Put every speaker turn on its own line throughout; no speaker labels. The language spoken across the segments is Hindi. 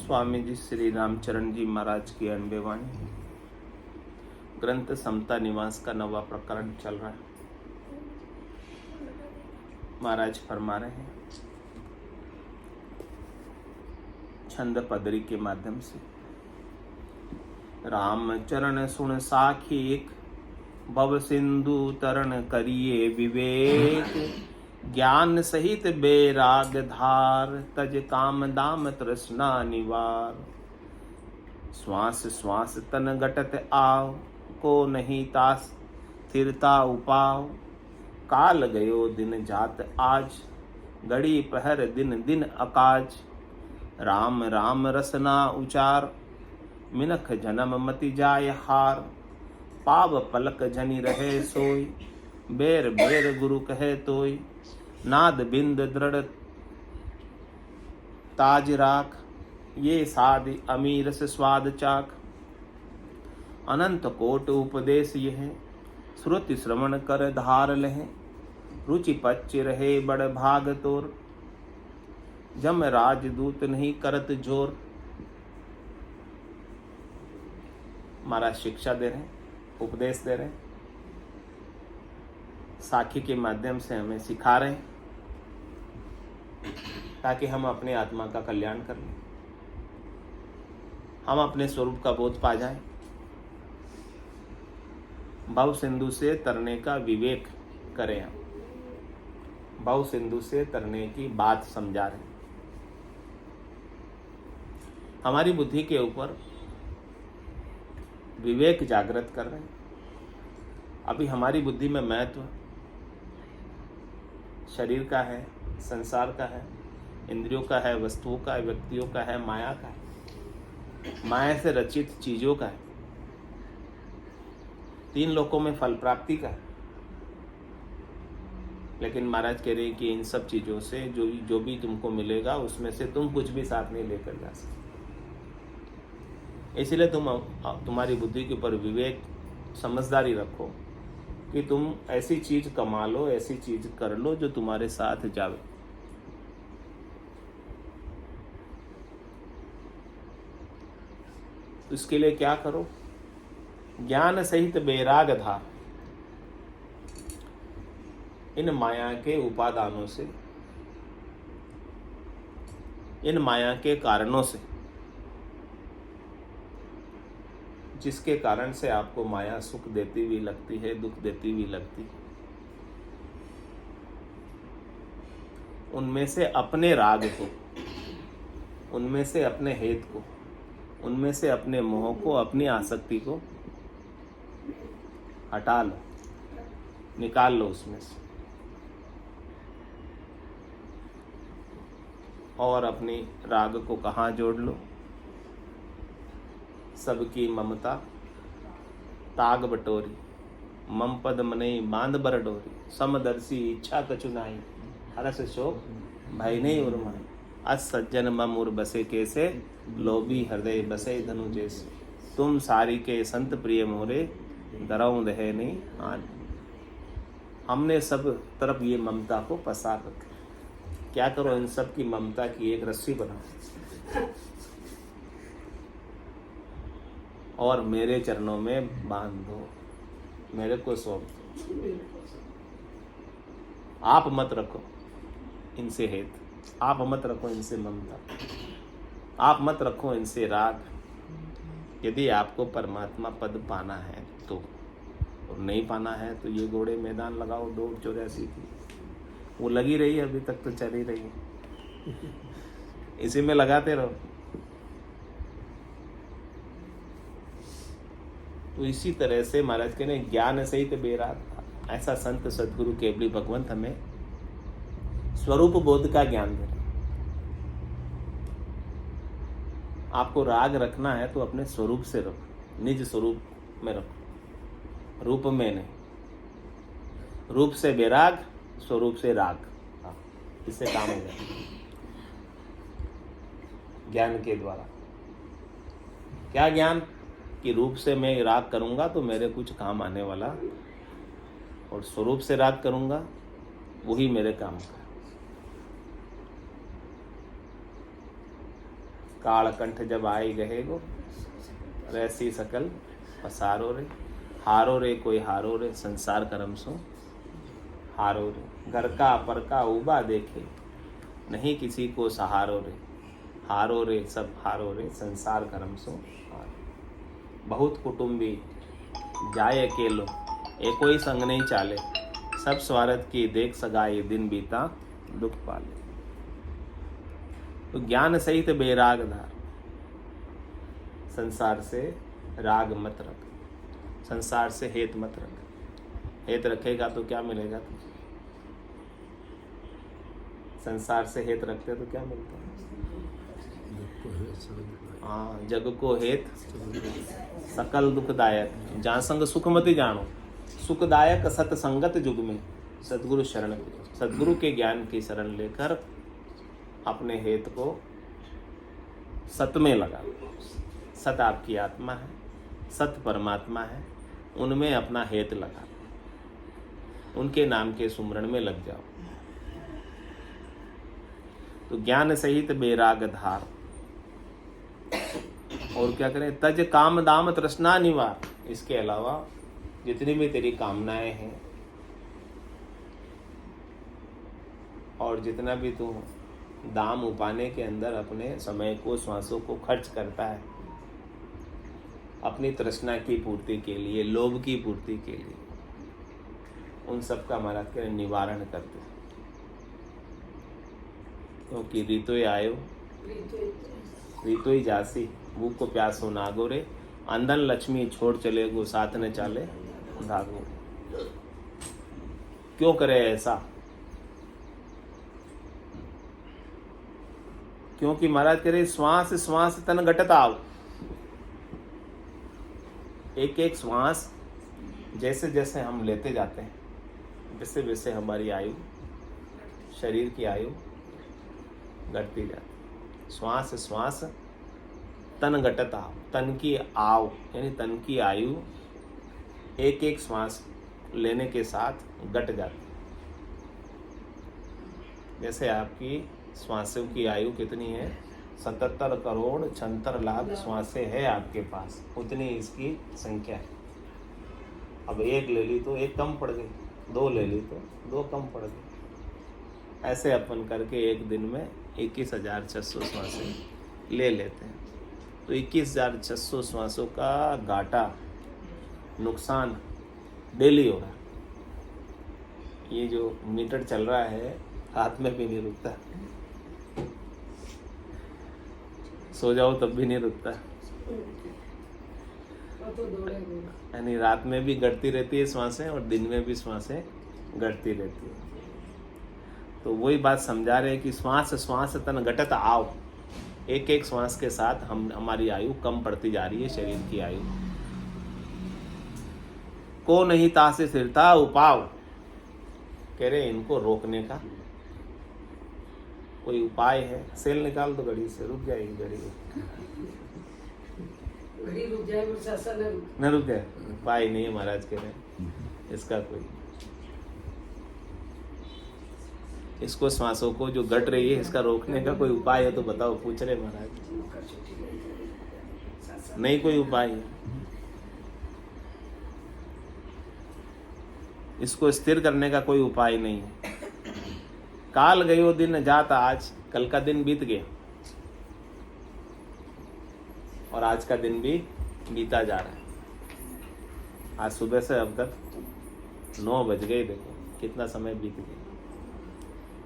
स्वामी जी श्री रामचरण जी महाराज की अनबे वाणी। ग्रंथ समता निवास का 9वां प्रकरण चल रहा है। महाराज फरमा रहे हैं छंद पदरी के माध्यम से। रामचरण सुन साखिक भव सिंधु तरण करिए विवेक। ज्ञान सहित बैराग धार तज काम दाम तृष्णा निवार। श्वास श्वास तन घटत आव को नहीं तास स्थिरता उपाव। काल गयो दिन जात आज घड़ी पहर दिन दिन अकाज। राम राम रसना उचार मिनख जन्म मति जाय हार। पाव पलक जनि रहे सोई बेर बेर गुरु कहे तोई। नाद बिंद दृढ़ ताज राख ये साध अमीरस स्वाद चाक। अनंत कोट उपदेश यह श्रुति श्रवण कर धार लह। रुचि पच्च रहे बड़ भाग तोर जम राजदूत नहीं करत जोर। महाराज शिक्षा दे रहे हैं, उपदेश दे रहे हैं, साखी के माध्यम से हमें सिखा रहे हैं ताकि हम अपने आत्मा का कल्याण कर लें, हम अपने स्वरूप का बोध पा जाएं, भव सिंधु से तरने का विवेक करें। हम भव सिंधु से तरने की बात समझा रहे हैं। हमारी बुद्धि के ऊपर विवेक जागृत कर रहे हैं। अभी हमारी बुद्धि में महत्व शरीर का है, संसार का है, इंद्रियों का है, वस्तुओं का है, व्यक्तियों का है, माया का है, माया से रचित चीजों का है, 3 लोकों में फल प्राप्ति का है। लेकिन महाराज कह रहे हैं कि इन सब चीजों से जो भी तुमको मिलेगा उसमें से तुम कुछ भी साथ नहीं लेकर जा सकते। इसलिए तुम्हारी बुद्धि के ऊपर विवेक, समझदारी रखो कि तुम ऐसी चीज कमा लो, ऐसी चीज कर लो जो तुम्हारे साथ जावे। तो इसके लिए क्या करो? ज्ञान सहित बैराग धार। इन माया के उपादानों से, इन माया के कारणों से, जिसके कारण से आपको माया सुख देती हुई लगती है, दुख देती हुई लगती है, उनमें से अपने राग को, उनमें से अपने हेत को, उनमें से अपने मोह को, अपनी आसक्ति को हटा लो, निकाल लो उसमें से, और अपनी राग को कहाँ जोड़ लो? सबकी ममता ताग बटोरी, मम पद मनई बांध बर डोरी। समदर्शी इच्छा कछु नाई, हरस शोक भय नहीं उर्माई। अस सज्जन मम उर बसे कैसे, लोभी हृदय बसे धनु जैसे। तुम सारी के संत प्रिय मोरे, दरऊ दहे नहीं आन। हमने सब तरफ ये ममता को पसार रखा। क्या करो? इन सब की ममता की एक रस्सी बनाओ और मेरे चरणों में बांध दो, मेरे को सौंप दो। आप मत रखो इनसे हेत, आप मत रखो इनसे ममता, आप मत रखो इनसे राग। यदि आपको परमात्मा पद पाना है तो, और नहीं पाना है तो ये घोड़े मैदान लगाओ दौड़ 84 की। वो लगी रही है, अभी तक तो चल ही रही है, इसी में लगाते रहो। तो इसी तरह से महाराज के ने ज्ञान सहित बैराग। ऐसा संत सदगुरु केवली भगवंत हमें स्वरूप बोध का ज्ञान दे रहे। आपको राग रखना है तो अपने स्वरूप से रखो, निज स्वरूप में रखो, रूप में नहीं। रूप से बैराग, स्वरूप से राग, इससे काम हो जाए ज्ञान के द्वारा। क्या ज्ञान? कि रूप से मैं राग करूंगा तो मेरे कुछ काम आने वाला, और स्वरूप से राग करूंगा वही मेरे काम का। काल कंठ जब आई गहेगो, रैसी सकल पसारो रे। हारो रे कोई हारो रे, संसार करम सो हारो रे। घर का पर का उबा देखे, नहीं किसी को सहारो रे। हारो रे सब हारो रे, संसार करम सो हारो। बहुत कुटुंबी जाए अकेलो, एको ही संग नहीं चाले। सब स्वार्थ की देख सगाई, दिन बीता दुख पाले। तो ज्ञान सहित बेराग धार, संसार से राग मत रख, संसार से हेत मत रख। हेत रखेगा तो क्या मिलेगा तुझे? संसार से हेत रखते तो क्या मिलता है? हाँ, जग को हेत सकल दुखदायक, जहाँ संग सुख मति जानो। सुखदायक सतसंगत युग में सदगुरु शरण, सदगुरु के ज्ञान की शरण लेकर अपने हेत को सत में लगा। सत आपकी आत्मा है, सत परमात्मा है, उनमें अपना हेत लगा, उनके नाम के सुमरण में लग जाओ। तो ज्ञान सहित बेराग धार। और क्या करें? तज काम दाम तृष्णा निवार। इसके अलावा जितनी भी तेरी कामनाएं हैं और जितना भी तू दाम उपाने के अंदर अपने समय को, श्वासों को खर्च करता है अपनी तृष्णा की पूर्ति के लिए, लोभ की पूर्ति के लिए, उन सब का महाराज के निवारण करते। क्योंकि रीतो आयो रीतो ही जासी, भूख को प्यास हो नागो रे। अंधन लक्ष्मी छोड़ चले गो, साथ न चाले धागो। क्यों करे ऐसा? क्योंकि महाराज कह रहे श्वास श्वास तन घटत आव। एक एक श्वास जैसे जैसे हम लेते जाते हैं, वैसे वैसे हमारी आयु, शरीर की आयु घटती जाती। श्वास श्वास तन घटत आव, तन की आव यानी तन की आयु एक एक श्वास लेने के साथ घट जाती। जैसे आपकी श्वासों की आयु कितनी है? 77 करोड़ 76 लाख श्वासें है आपके पास, उतनी इसकी संख्या है। अब एक ले ली तो एक कम पड़ गई, दो ले ली तो दो कम पड़ गई। ऐसे अपन करके एक दिन में 21,600 श्वासें ले लेते हैं। तो 21,600 श्वासों का घाटा, नुकसान डेली हो रहा है। ये जो मीटर चल रहा है हाथ में भी नहीं रुकता, सो जाओ तब भी नहीं रुकता, यानी रात में भी घटती रहती है श्वासें और दिन में भी श्वासें घटती रहती है। तो वही बात समझा रहे हैं कि श्वास श्वास तन घटत आओ। एक एक श्वास के साथ हमारी आयु कम पड़ती जा रही है, शरीर की आयु। को नहीं तासे स्थिरता उपाव, कह रहे इनको रोकने का कोई उपाय है? सेल निकाल दो घड़ी से, रुक जाएगी घड़ी रुक जाए, न रुक जाए। उपाय नहीं है महाराज कह रहे हैं इसका कोई। इसको श्वासों को जो घट रही है इसका रोकने का कोई उपाय है तो बताओ, पूछ रहे महाराज। नहीं कोई उपाय है। इसको स्थिर करने का कोई उपाय नहीं है। काल गयो दिन जाता आज, कल का दिन बीत गया और आज का दिन भी बीता जा रहा है। आज सुबह से अब तक 9 बज गए, देखो कितना समय बीत गया।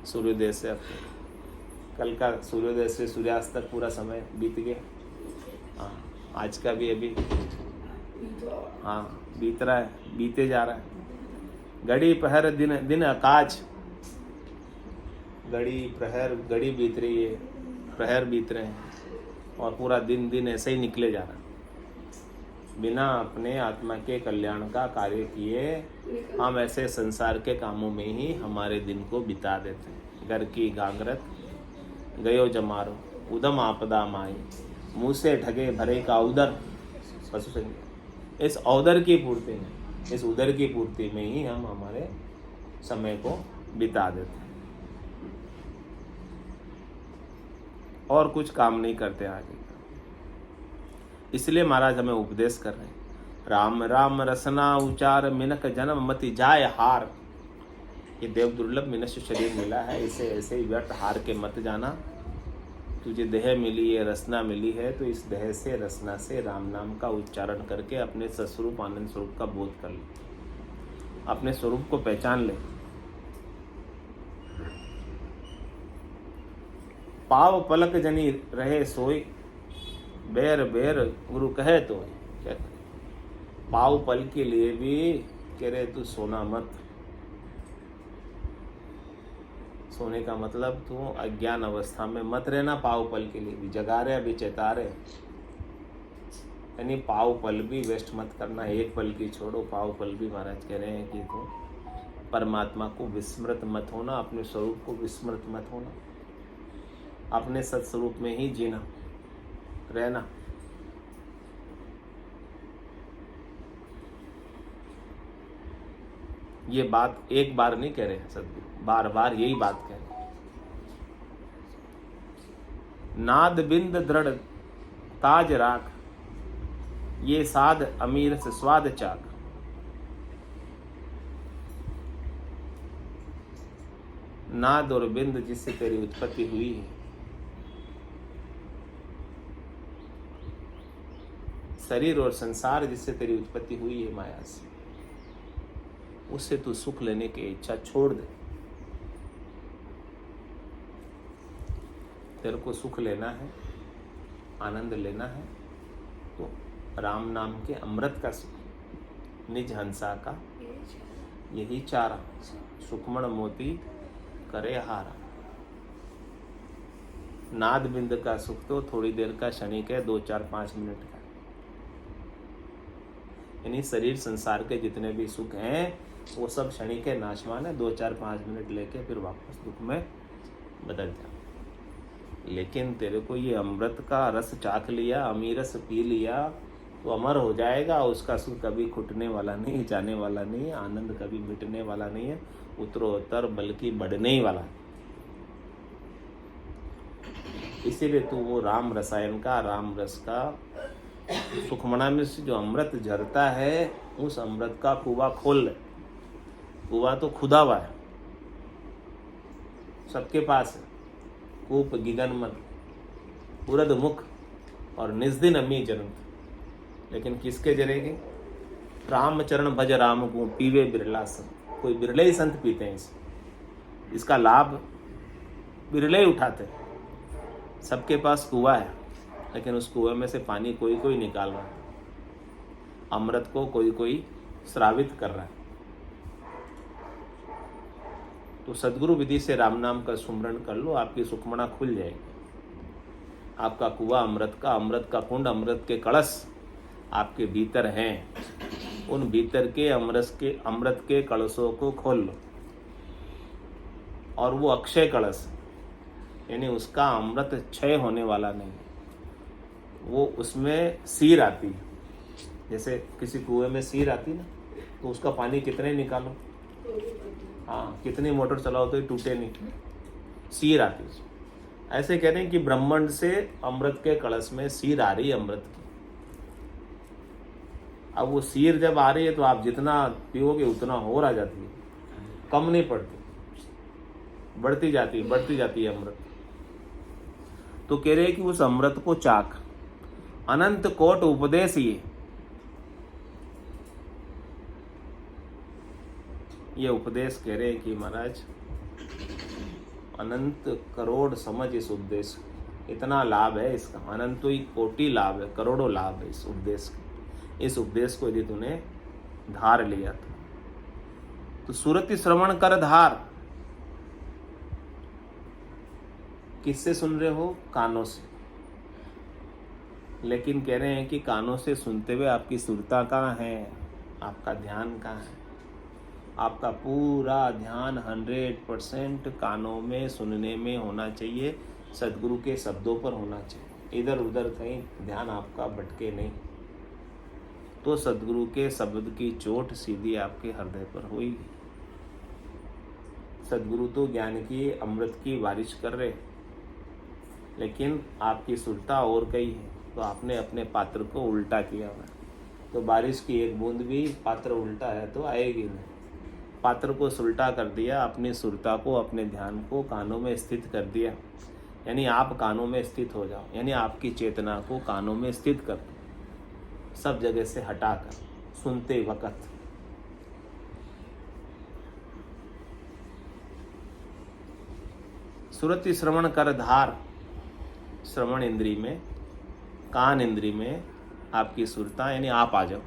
सूर्योदय से अब तक, कल का सूर्योदय से सूर्यास्त तक पूरा समय बीत गया। हाँ, आज का भी अभी हाँ बीत रहा है, बीते जा रहा है। घड़ी पहर दिन दिन आकाश, घड़ी प्रहर, घड़ी बीत रही है, प्रहर बीत रहे हैं और पूरा दिन दिन ऐसे ही निकले जा रहा है। बिना अपने आत्मा के कल्याण का कार्य किए हम ऐसे संसार के कामों में ही हमारे दिन को बिता देते हैं। घर की गागरत गयो जमारो, उदम आपदा माई, मुँह से ठगे भरे का उदर पशु संज्ञा। इस औदर की पूर्ति में, इस उदर की पूर्ति में ही हम हमारे समय को बिता देते हैं। और कुछ काम नहीं करते आगे। इसलिए महाराज हमें उपदेश कर रहे हैं, राम राम रसना उचार मिनक जन्म मति जाय हार। ये देव दुर्लभ मनुष्य शरीर मिला है, इसे ऐसे ही व्यर्थ हार के मत जाना। तुझे देह मिली है, रसना मिली है, तो इस देह से रसना से राम नाम का उच्चारण करके अपने सस्वरूप आनंद स्वरूप का बोध कर ले, अपने स्वरूप को पहचान ले। पाव पलक जनी रहे सोई, बेर बेर गुरु कहे तो क्या करे। पाव पल के लिए भी कह रहे तू सोना मत। सोने का मतलब तू अज्ञान अवस्था में मत रहना, पाव पल के लिए भी जगा रहे, अभी चेता रहे। यानी पाव पल भी वेस्ट मत करना, एक पल की छोड़ो, पाव पल भी महाराज कह रहे हैं कि तू परमात्मा को विस्मृत मत होना, अपने स्वरूप को विस्मृत मत होना, अपने सत्स्वरूप में ही जीना रहना। ये बात एक बार नहीं कह रहे हैं सद्गुरु, बार बार यही बात कह रहे हैं। नाद बिंद दृढ़ ताज राख, ये साध अमीर से स्वाद चाक। नाद और बिंद जिससे तेरी उत्पत्ति हुई है, शरीर और संसार जिससे तेरी उत्पत्ति हुई है माया से, उससे तू सुख लेने की इच्छा छोड़ दे। तेरे को सुख लेना है, आनंद लेना है, तो राम नाम के अमृत का सुख, निज हंसा का यही चारा, सुखमण मोती करे हारा। नाद बिंद का सुख तो थोड़ी देर का क्षणिक है, 2 4 5 मिनट का। यानी शरीर संसार के जितने भी सुख हैं वो सब क्षणिक है, नाशवान है, 2 4 5 मिनट लेके फिर वापस दुख में बदल जाए। लेकिन तेरे को ये अमृत का रस चाख लिया, अमीरस पी लिया, तो अमर हो जाएगा। उसका सुख कभी खुटने वाला नहीं, जाने वाला नहीं है, आनंद कभी मिटने वाला नहीं है, उत्तरोत्तर बल्कि बढ़ने ही वाला है। इसीलिए तू वो राम रसायन का, राम रस का, सुखमना में से जो अमृत झरता है, उस अमृत का कुआं खोल ले। कुआं तो खुदा हुआ है, सबके पास है। कूप गिगन मत, उरद मुख और निस्दिन अमी जरंत। लेकिन किसके जरेगे? रामचरण भज राम को पीवे बिरला संत। कोई बिरले ही संत पीते हैं इसे, इसका लाभ बिरले ही उठाते हैं। सबके पास कुआं है, लेकिन उस कुएं में से पानी कोई कोई निकाल रहा है, अमृत को कोई कोई श्रावित कर रहा है। तो सद्गुरु विधि से राम नाम का सुमरण कर लो, आपकी सुखमना खुल जाएगी। आपका कुआं अमृत का कुंड, अमृत के कलश आपके भीतर हैं। उन भीतर के अमृत के कलशों को खोल लो, और वो अक्षय कलश, यानी उसका अमृत क्षय होने वाला नहीं, वो उसमें सीर आती है। जैसे किसी कुएं में सीर आती ना, तो उसका पानी कितने निकालो, हाँ, कितनी मोटर चलाओ तो ये टूटे नहीं, सीर आती है। ऐसे कह रहे हैं कि ब्रह्मांड से अमृत के कलश में सीर आ रही है अमृत की। अब वो सीर जब आ रही है तो आप जितना पियोगे उतना हो रहा जाती है, कम नहीं पड़ती, बढ़ती जाती है अमृत। तो कह रहे हैं कि उस अमृत को चाक, अनंत कोट उपदेश ये उपदेश कह रहे हैं कि महाराज अनंत करोड़ समझ इस उपदेश, इतना लाभ है इसका, अनंत ही कोटि लाभ है, करोड़ों लाभ है इस उपदेश के। इस उपदेश को यदि तूने धार लिया तो सुरति श्रवण कर धार। किससे सुन रहे हो? कानों से। लेकिन कह रहे हैं कि कानों से सुनते हुए आपकी सुरता कहाँ है, आपका ध्यान कहाँ है? आपका पूरा ध्यान 100% कानों में सुनने में होना चाहिए, सद्गुरु के शब्दों पर होना चाहिए। इधर उधर कहीं ध्यान आपका भटके नहीं, तो सद्गुरु के शब्द की चोट सीधी आपके हृदय पर होगी। सद्गुरु तो ज्ञान की अमृत की बारिश कर रहे, लेकिन आपकी सुरता और कई है, तो आपने अपने पात्र को उल्टा किया हुआ है। तो बारिश की एक बूंद भी पात्र उल्टा है तो आएगी नहीं। पात्र को सुलटा कर दिया, अपनी सुरता को, अपने ध्यान को कानों में स्थित कर दिया। यानी आप कानों में स्थित हो जाओ, यानी आपकी चेतना को कानों में स्थित कर दो, सब जगह से हटाकर सुनते वक्त। सुरति श्रवण कर धार, श्रवण इंद्री में, कान इंद्री में आपकी सुरता, यानी आप आ जाओ,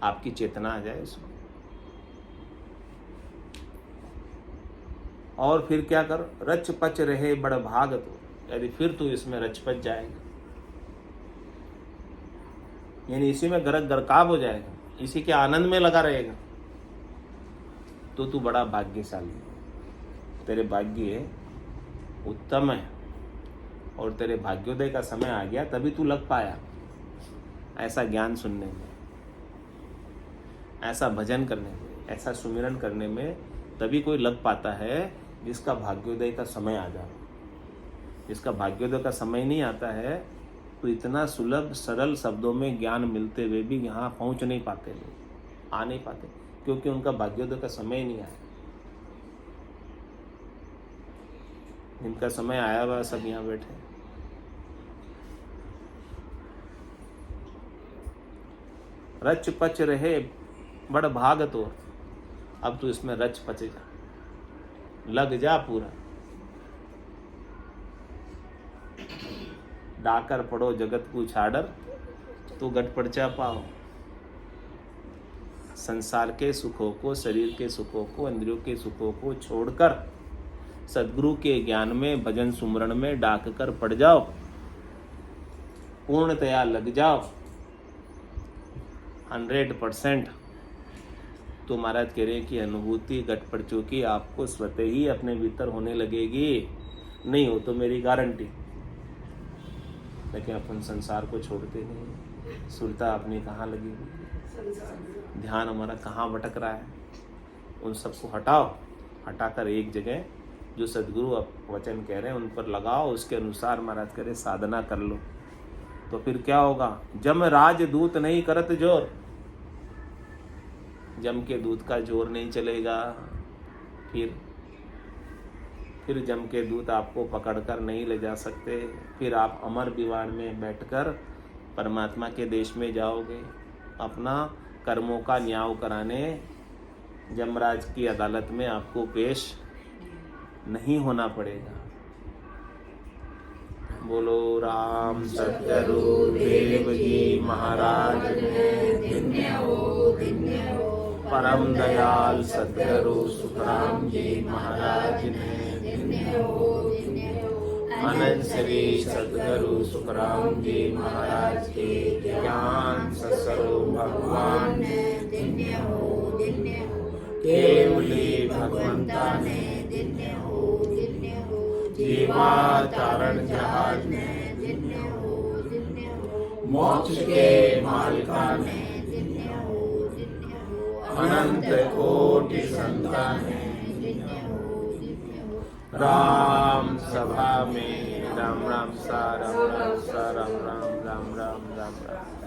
आपकी चेतना आ जाए इसमें। और फिर क्या कर, रच पच रहे बड़ भाग तो, यदि फिर तू इसमें रच पच जाएगा, यानी इसी में गरक गरकाब हो जाएगा, इसी के आनंद में लगा रहेगा, तो तू बड़ा भाग्यशाली है। तेरे भाग्य उत्तम है और तेरे भाग्योदय का समय आ गया, तभी तू लग पाया ऐसा ज्ञान सुनने में, ऐसा भजन करने में, ऐसा सुमिरन करने में। तभी कोई लग पाता है जिसका भाग्योदय का समय आ जाए। जिसका भाग्योदय का समय नहीं आता है तो इतना सुलभ सरल शब्दों में ज्ञान मिलते हुए भी यहाँ पहुँच नहीं पाते, लोग आ नहीं पाते, क्योंकि उनका भाग्योदय का समय नहीं आया। इनका समय आया हुआ सब यहाँ बैठे। रच पच रहे बड़ भाग तो, अब तू इसमें रच पच जा, लग जा पूरा। डाकर पड़ो जगत को छाड़र, तो गट पड़चा पाओ। संसार के सुखों को, शरीर के सुखों को, इंद्रियों के सुखों को छोड़कर सद्गुरु के ज्ञान में, भजन सुमरण में डाक कर पड़ जाओ, पूर्णतया लग जाओ 100%। तो महाराज कह रहे कि अनुभूति घट पड़ चुकी, आपको स्वतः ही अपने भीतर होने लगेगी। नहीं हो तो मेरी गारंटी। लेकिन अपन संसार को छोड़ते नहीं, सुरता अपनी कहाँ लगेगी, ध्यान हमारा कहाँ भटक रहा है, उन सबको हटाओ, हटाकर एक जगह जो सद्गुरु वचन कह रहे हैं उन पर लगाओ, उसके अनुसार महाराज कह रहे साधना कर लो। तो फिर क्या होगा, जम राजदूत नहीं करत जोर, जम के दूत का जोर नहीं चलेगा। फिर जम के दूत आपको पकड़कर नहीं ले जा सकते। फिर आप अमर विवाद में बैठकर परमात्मा के देश में जाओगे, अपना कर्मों का न्याय कराने यमराज की अदालत में आपको पेश नहीं होना पड़ेगा। बोलो राम सतगुरुदेव जी महाराज परम दयाल सतगुरु सुखराम जी महाराज ने, अनंत श्री सतगुरु सुखराम जी महाराज के ज्ञान सत्स्वरूप भगवान ने, केवली भगवंता ने, जीवावतारण जहाज ने, मोक्ष के मालिका ने, अनंत कोटि संतान ने, राम सभा में राम राम सा राम राम सा राम राम राम राम राम राम।